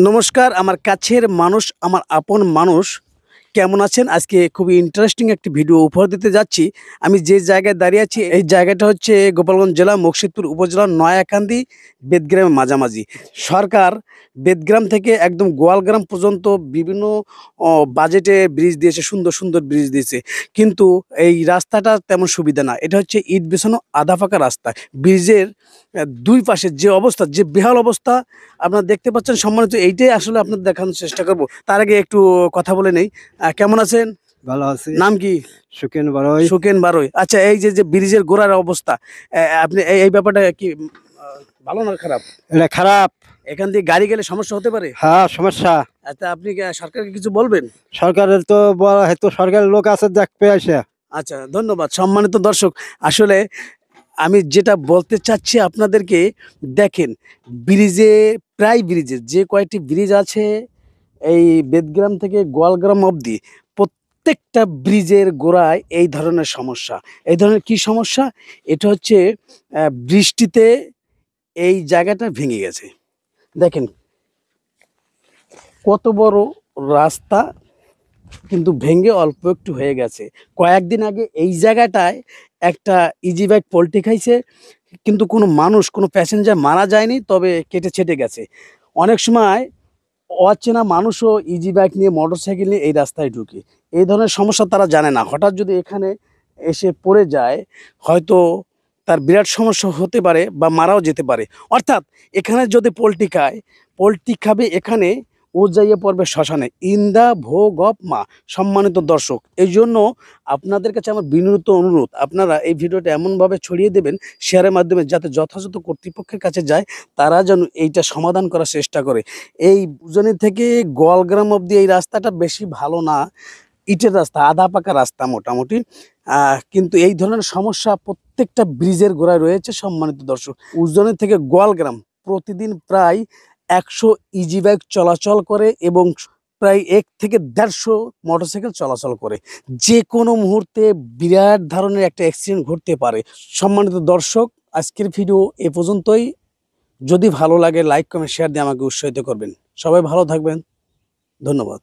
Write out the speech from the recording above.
নমস্কার, আমার কাছের মানুষ, আমার আপন মানুষ কেমন আছেন? আজকে খুবই ইন্টারেস্টিং একটি ভিডিও উপহার দিতে যাচ্ছি। আমি যে জায়গায় দাঁড়িয়ে আছি, এই জায়গাটা হচ্ছে গোপালগঞ্জ জেলা মুকসিদপুর উপজেলার নয়াকান্দি বেদগ্রামের মাঝামাঝি। সরকার বেদগ্রাম থেকে একদম গোয়ালগ্রাম পর্যন্ত বিভিন্ন বাজেটে ব্রিজ দিয়েছে, সুন্দর, সুন্দর ব্রিজ দিয়েছে। কিন্তু এই রাস্তাটা তেমন সুবিধা না। এটা হচ্ছে ইট বিছানো আধা পাকা রাস্তা। ব্রিজের ২ পাশে যে অবস্থা, যে বেহাল অবস্থা আপনারা দেখতে পাচ্ছেন সম্মানিত, এইটাই আসলে আপনাদের দেখানোর চেষ্টা করব। তার আগে একটু কথা বলে নেই। কেমন আছেন? ভালো আছি। নাম কি? সুখেন বারোই। সুকেন বারোই। আচ্ছা, এই যে ব্রিজের গোড়ার অবস্থা, আপনি এই ব্যাপারটা কি ভালো না খারাপ? এটা খারাপ। এখান দিয়ে গাড়ি গেলে সমস্যা হতে পারে? হ্যাঁ, সমস্যা। আচ্ছা, আপনি কি সরকারকে কিছু বলবেন? সরকারের তো হয়তো সরকারের লোক আছে, দেখবে আসে। আচ্ছা, ধন্যবাদ। সম্মানিত দর্শক, আসলে আমি যেটা বলতে চাচ্ছি আপনাদেরকে, দেখেন ব্রিজে, প্রায় ব্রিজের যে কয়টি ব্রিজ আছে এই বেদগ্রাম থেকে গোয়ালগ্রাম অবধি, প্রত্যেকটা ব্রিজের গোড়ায় এই ধরনের সমস্যা। এই ধরনের কি সমস্যা? এটা হচ্ছে বৃষ্টিতে এই জায়গাটা ভেঙে গেছে। দেখেন কত বড় রাস্তা, কিন্তু ভেঙে অল্প একটু হয়ে গেছে। কয়েকদিন আগে এই জায়গাটায় একটা ইজি বাইক পল্টি খাইছে, কিন্তু কোনো মানুষ, কোনো প্যাসেঞ্জার মারা যায়নি, তবে কেটে ছেঁটে গেছে। অনেক সময় অচেনা মানুষও ইজি বাইক নিয়ে, মোটরসাইকেল নিয়ে এই রাস্তায় ঢুকে। এই ধরনের সমস্যা তারা জানে না। হঠাৎ যদি এখানে এসে পড়ে যায়, হয়তো তার বিরাট সমস্যা হতে পারে বা মারাও যেতে পারে। অর্থাৎ এখানে যদি পোল্ট্রি খায়, পোল্ট্রি খাবে এখানে, ও যাইয়ে পড়বে শ্মশানে। ইন্দা ভোগ অফ মা। সম্মানিত দর্শক, এই জন্য আপনাদের কাছে আমার বিনীত অনুরোধ, আপনারা এই ভিডিওটা এমনভাবে ছড়িয়ে দেবেন শেয়ারের মাধ্যমে, যাতে যথাযথ কর্তৃপক্ষের কাছে যায়, তারা যেন এইটা সমাধান করার চেষ্টা করে। এই উজনি থেকে গোয়ালগ্রাম অবধি এই রাস্তাটা বেশি ভালো না, ইটের রাস্তা, আধা পাকা রাস্তা মোটামুটি। কিন্তু এই ধরনের সমস্যা প্রত্যেকটা ব্রিজের গোড়ায় রয়েছে। সম্মানিত দর্শক, উজনি থেকে গোয়ালগ্রাম প্রতিদিন প্রায় ১০০ ইজি বাইক চলাচল করে এবং প্রায় ১ থেকে ১৫০ মোটরসাইকেল চলাচল করে। যে কোনো মুহূর্তে বিরাট ধরনের একটা অ্যাক্সিডেন্ট ঘটতে পারে। সম্মানিত দর্শক, আজকের ভিডিও এ পর্যন্তই। যদি ভালো লাগে লাইক, কমেন্ট, শেয়ার দিয়ে আমাকে উৎসাহিত করবেন। সবাই ভালো থাকবেন। ধন্যবাদ।